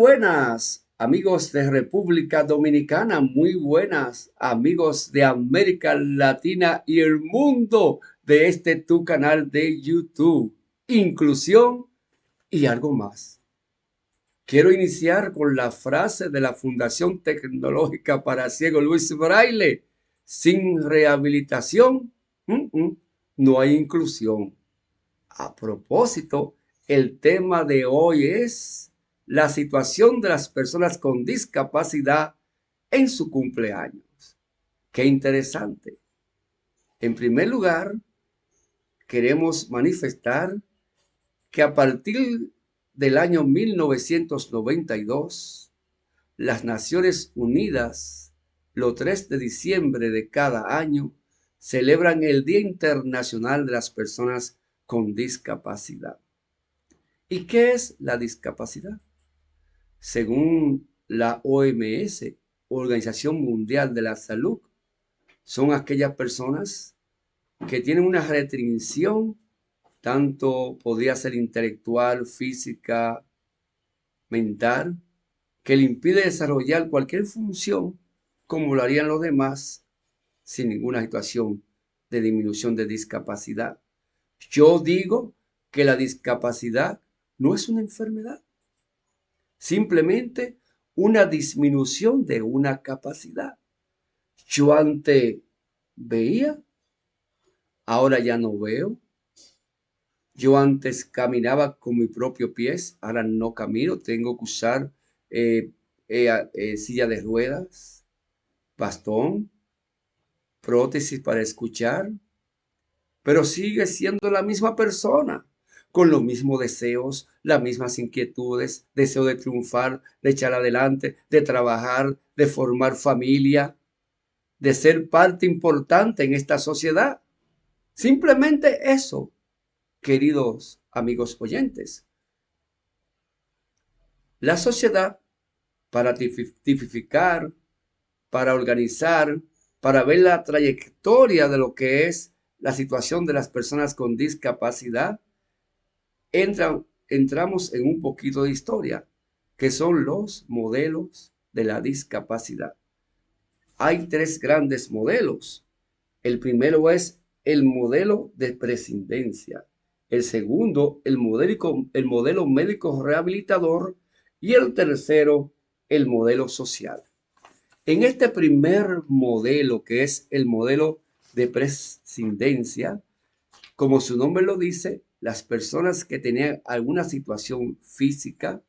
buenas, amigos de República Dominicana, muy buenas, amigos de América Latina y el mundo de este tu canal de YouTube, Inclusión y algo más. Quiero iniciar con la frase de la Fundación Tecnológica para Ciego Luis Braille. Sin rehabilitación, no hay inclusión. A propósito, el tema de hoy es la situación de las personas con discapacidad en su cumpleaños. Qué interesante. En primer lugar, queremos manifestar que a partir del año 1992, las Naciones Unidas, los 3 de diciembre de cada año, celebran el Día Internacional de las Personas con Discapacidad. ¿Y qué es la discapacidad? Según la OMS, Organización Mundial de la Salud, son aquellas personas que tienen una restricción, tanto podría ser intelectual, física, mental, que le impide desarrollar cualquier función como lo harían los demás sin ninguna situación de disminución de discapacidad. Yo digo que la discapacidad no es una enfermedad, simplemente una disminución de una capacidad. Yo antes veía, ahora ya no veo. Yo antes caminaba con mis propios pies, ahora no camino, tengo que usar eh, silla de ruedas, bastón, prótesis para escuchar, pero sigue siendo la misma persona, con los mismos deseos, las mismas inquietudes, deseo de triunfar, de echar adelante, de trabajar, de formar familia, de ser parte importante en esta sociedad. Simplemente eso, queridos amigos oyentes. La sociedad, para tipificar, para organizar, para ver la trayectoria de lo que es la situación de las personas con discapacidad, entramos en un poquito de historia, que son los modelos de la discapacidad. Hay tres grandes modelos. El primero es el modelo de prescindencia. El segundo, el modelo médico rehabilitador. Y el tercero, el modelo social. En este primer modelo, que es el modelo de prescindencia, como su nombre lo dice, las personas que tenían alguna situación física,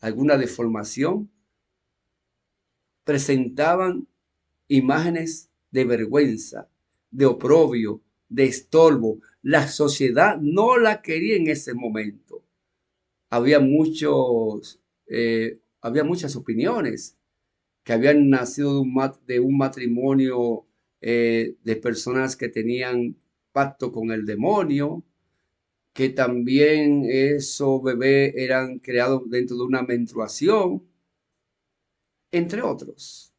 alguna deformación, presentaban imágenes de vergüenza, de oprobio, de estorbo. La sociedad no la quería en ese momento. Había había muchas opiniones que habían nacido de un matrimonio de personas que tenían pacto con el demonio, que también esos bebés eran creados dentro de una menstruación, entre otros.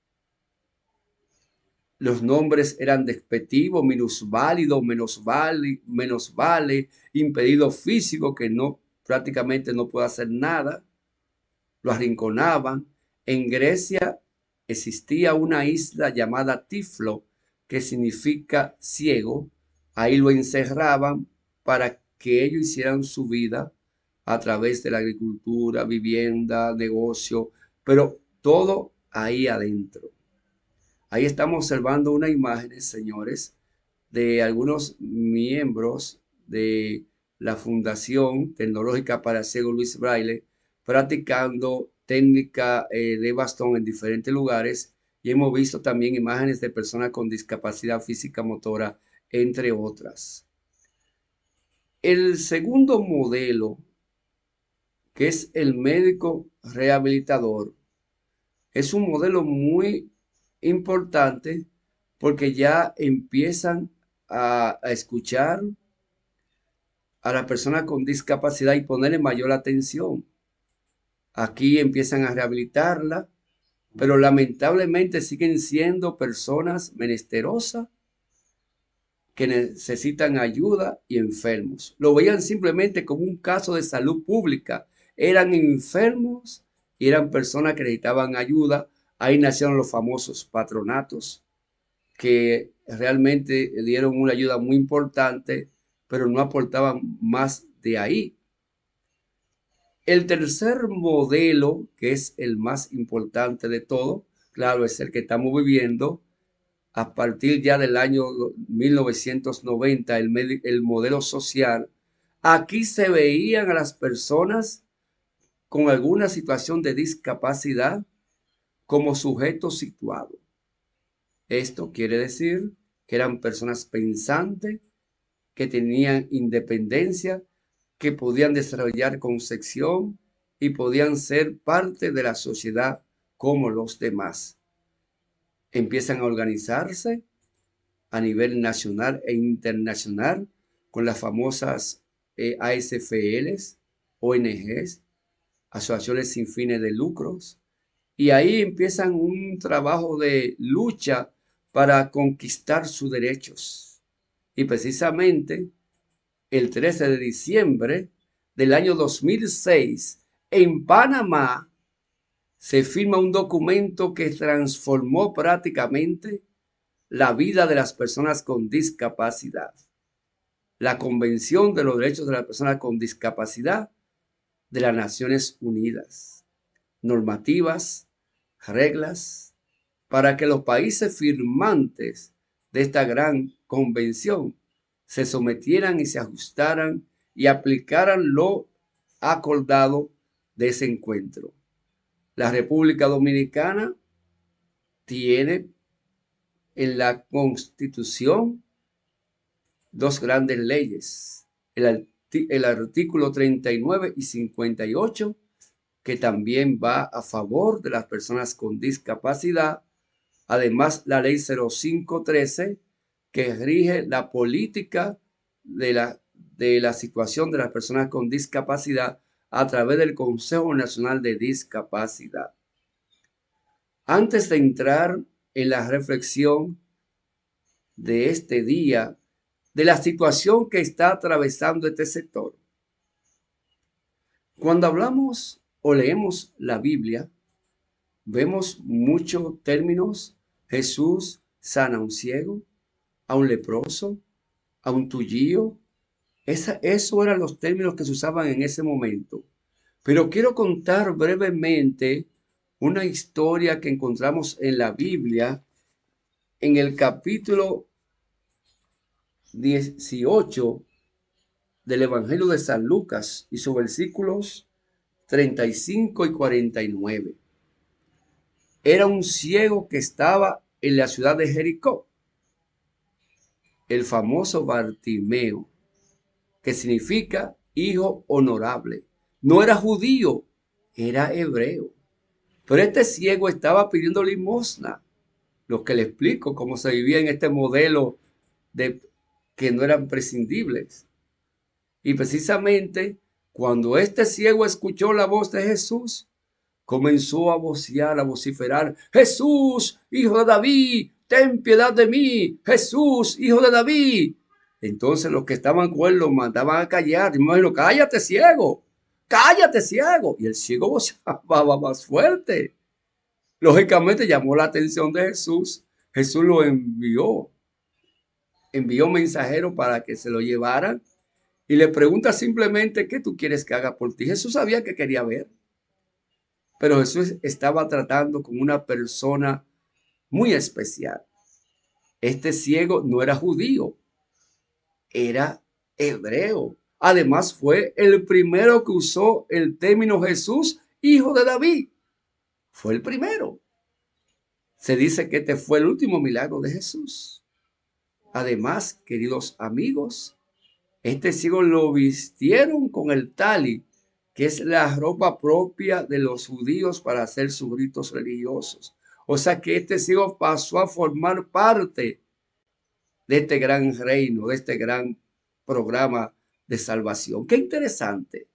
Los nombres eran despectivos, minusválido, menos vale, impedido físico, que no prácticamente no puede hacer nada. Lo arrinconaban. En Grecia existía una isla llamada Tiflo, que significa ciego. Ahí lo encerraban para que ellos hicieran su vida a través de la agricultura, vivienda, negocio, pero todo ahí adentro. Ahí estamos observando unas imágenes, señores, de algunos miembros de la Fundación Tecnológica para Ciego Luis Braille practicando técnica de bastón en diferentes lugares, y hemos visto también imágenes de personas con discapacidad física motora, entre otras. El segundo modelo, que es el médico rehabilitador, es un modelo muy importante porque ya empiezan a escuchar a la persona con discapacidad y ponerle mayor atención. Aquí empiezan a rehabilitarla, pero lamentablemente siguen siendo personas menesterosas que necesitan ayuda y enfermos. Lo veían simplemente como un caso de salud pública. Eran enfermos y eran personas que necesitaban ayuda. Ahí nacieron los famosos patronatos, que realmente dieron una ayuda muy importante, pero no aportaban más de ahí. El tercer modelo, que es el más importante de todo, claro, es el que estamos viviendo a partir ya del año 1990, el modelo social. Aquí se veían a las personas con alguna situación de discapacidad como sujetos situados. Esto quiere decir que eran personas pensantes, que tenían independencia, que podían desarrollar concepción y podían ser parte de la sociedad como los demás. Empiezan a organizarse a nivel nacional e internacional con las famosas ASFLs, ONGs, asociaciones sin fines de lucros, y ahí empiezan un trabajo de lucha para conquistar sus derechos. Y precisamente el 13 de diciembre del año 2006, en Panamá, se firma un documento que transformó prácticamente la vida de las personas con discapacidad. La Convención de los Derechos de las Personas con Discapacidad de las Naciones Unidas. Normativas, reglas, para que los países firmantes de esta gran convención se sometieran y se ajustaran y aplicaran lo acordado de ese encuentro. La República Dominicana tiene en la Constitución dos grandes leyes, el artículo 39 y 58, que también va a favor de las personas con discapacidad. Además, la ley 0513, que rige la política de la situación de las personas con discapacidad a través del Consejo Nacional de Discapacidad. Antes de entrar en la reflexión de este día, de la situación que está atravesando este sector, cuando hablamos o leemos la Biblia, vemos muchos términos. Jesús sana a un ciego, a un leproso, a un tullío. Eso eran los términos que se usaban en ese momento. Pero quiero contar brevemente una historia que encontramos en la Biblia, en el capítulo 18 del Evangelio de San Lucas y sus versículos 35 y 49. Era un ciego que estaba en la ciudad de Jericó, el famoso Bartimeo, que significa hijo honorable. No era judío, era hebreo. Pero este ciego estaba pidiendo limosna. Lo que le explico, cómo se vivía en este modelo de que no eran prescindibles. Y precisamente cuando este ciego escuchó la voz de Jesús, comenzó a vocear, a vociferar: Jesús, hijo de David, ten piedad de mí. Jesús, hijo de David. Entonces los que estaban con él lo mandaban a callar. Y me imagino: cállate, ciego, cállate, ciego. Y el ciego voceaba más fuerte. Lógicamente llamó la atención de Jesús. Jesús lo envió mensajero para que se lo llevaran y le pregunta simplemente: ¿qué tú quieres que haga por ti? Jesús sabía que quería ver, pero Jesús estaba tratando con una persona muy especial. Este ciego no era judío, era hebreo. Además, fue el primero que usó el término Jesús, hijo de David. Fue el primero. Se dice que este fue el último milagro de Jesús. Además, queridos amigos, este ciego lo vistieron con el tali, que es la ropa propia de los judíos para hacer sus ritos religiosos. O sea que este ciego pasó a formar parte de este gran reino, de este gran programa de salvación. Qué interesante,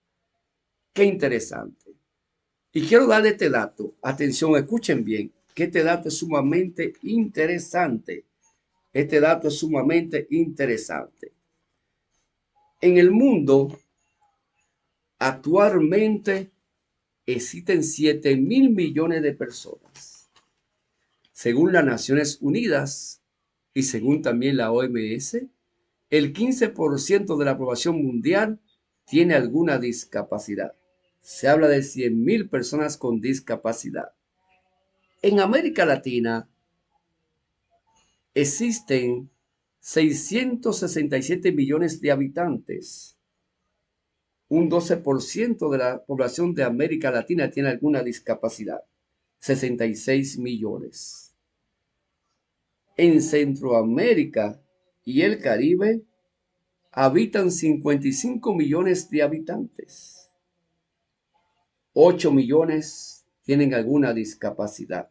qué interesante. Y quiero darle este dato. Atención, escuchen bien, que este dato es sumamente interesante. Este dato es sumamente interesante. En el mundo, actualmente existen 7.000 millones de personas. Según las Naciones Unidas y según también la OMS, el 15% de la población mundial tiene alguna discapacidad. Se habla de 100.000 personas con discapacidad. En América Latina existen 667 millones de habitantes. Un 12% de la población de América Latina tiene alguna discapacidad. 66 millones. En Centroamérica y el Caribe habitan 55 millones de habitantes. 8 millones tienen alguna discapacidad.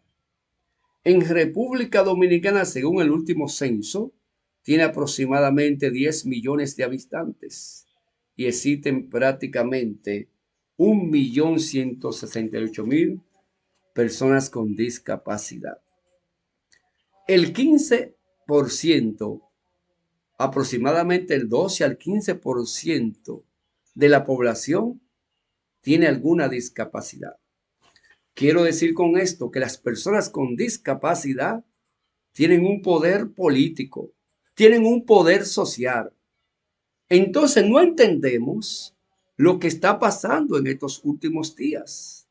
En República Dominicana, según el último censo, tiene aproximadamente 10 millones de habitantes y existen prácticamente 1.168.000 personas con discapacidad. El 15%, aproximadamente el 12 al 15% de la población tiene alguna discapacidad. Quiero decir con esto que las personas con discapacidad tienen un poder político, tienen un poder social. Entonces no entendemos lo que está pasando en estos últimos días,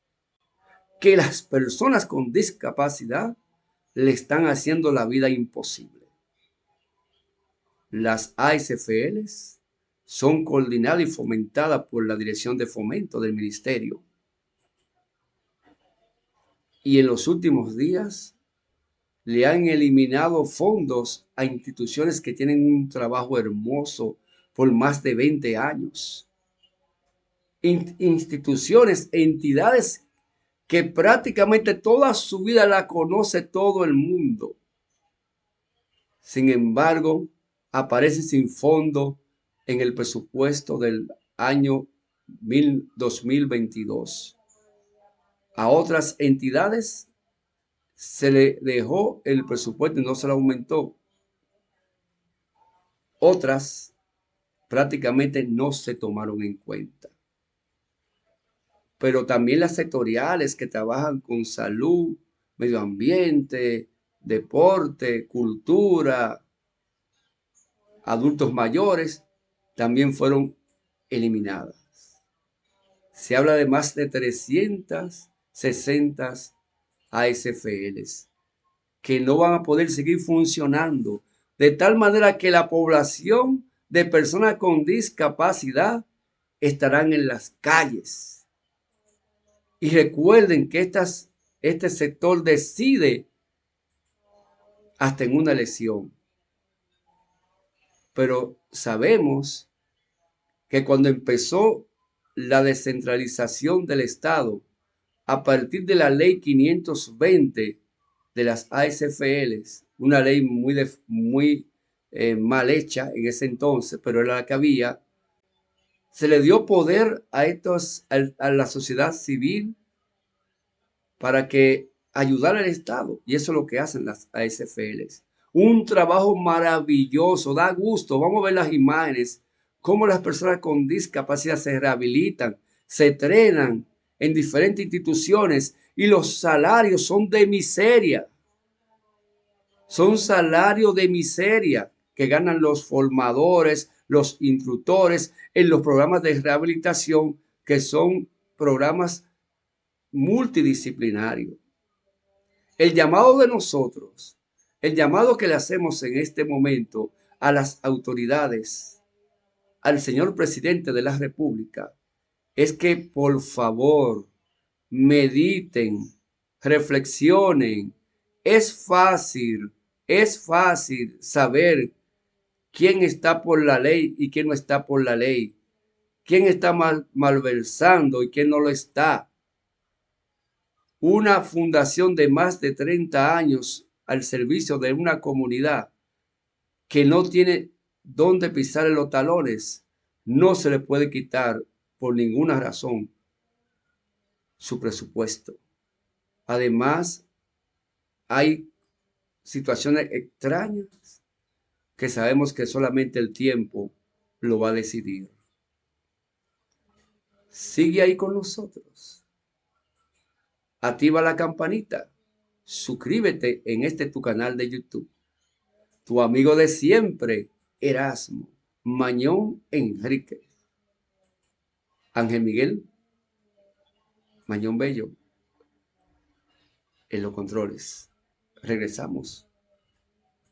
que las personas con discapacidad le están haciendo la vida imposible. Las ASFLs son coordinadas y fomentadas por la Dirección de Fomento del Ministerio. Y en los últimos días le han eliminado fondos a instituciones que tienen un trabajo hermoso por más de 20 años. Instituciones, entidades que prácticamente toda su vida la conoce todo el mundo. Sin embargo, aparece sin fondo en el presupuesto del año 2022. A otras entidades se le dejó el presupuesto y no se le aumentó. Otras prácticamente no se tomaron en cuenta. Pero también las sectoriales que trabajan con salud, medio ambiente, deporte, cultura, adultos mayores, también fueron eliminadas. Se habla de más de 360 ASFLs que no van a poder seguir funcionando, de tal manera que la población de personas con discapacidad estarán en las calles. Y recuerden que este sector decide hasta en una elección. Pero sabemos que cuando empezó la descentralización del Estado, a partir de la ley 520 de las ASFLs, una ley muy mal hecha en ese entonces, pero era la que había, se le dio poder a la sociedad civil para que ayudara al Estado. Y eso es lo que hacen las ASFLs. Un trabajo maravilloso, da gusto. Vamos a ver las imágenes, cómo las personas con discapacidad se rehabilitan, se entrenan en diferentes instituciones y los salarios son de miseria. Son salarios de miseria que ganan los formadores, los instructores en los programas de rehabilitación, que son programas multidisciplinarios. El llamado de nosotros, el llamado que le hacemos en este momento a las autoridades, al señor presidente de la República, es que por favor mediten, reflexionen. Es fácil saber quién está por la ley y quién no está por la ley, quién está malversando y quién no lo está. Una fundación de más de 30 años al servicio de una comunidad que no tiene dónde pisar los talones, no se le puede quitar por ninguna razón su presupuesto. Además, hay situaciones extrañas que sabemos que solamente el tiempo lo va a decidir. Sigue ahí con nosotros. activa la campanita, suscríbete en este tu canal de YouTube. Tu amigo de siempre, Erasmo Mañón Enríquez. Ángel Miguel Mañón Bello en los controles. Regresamos.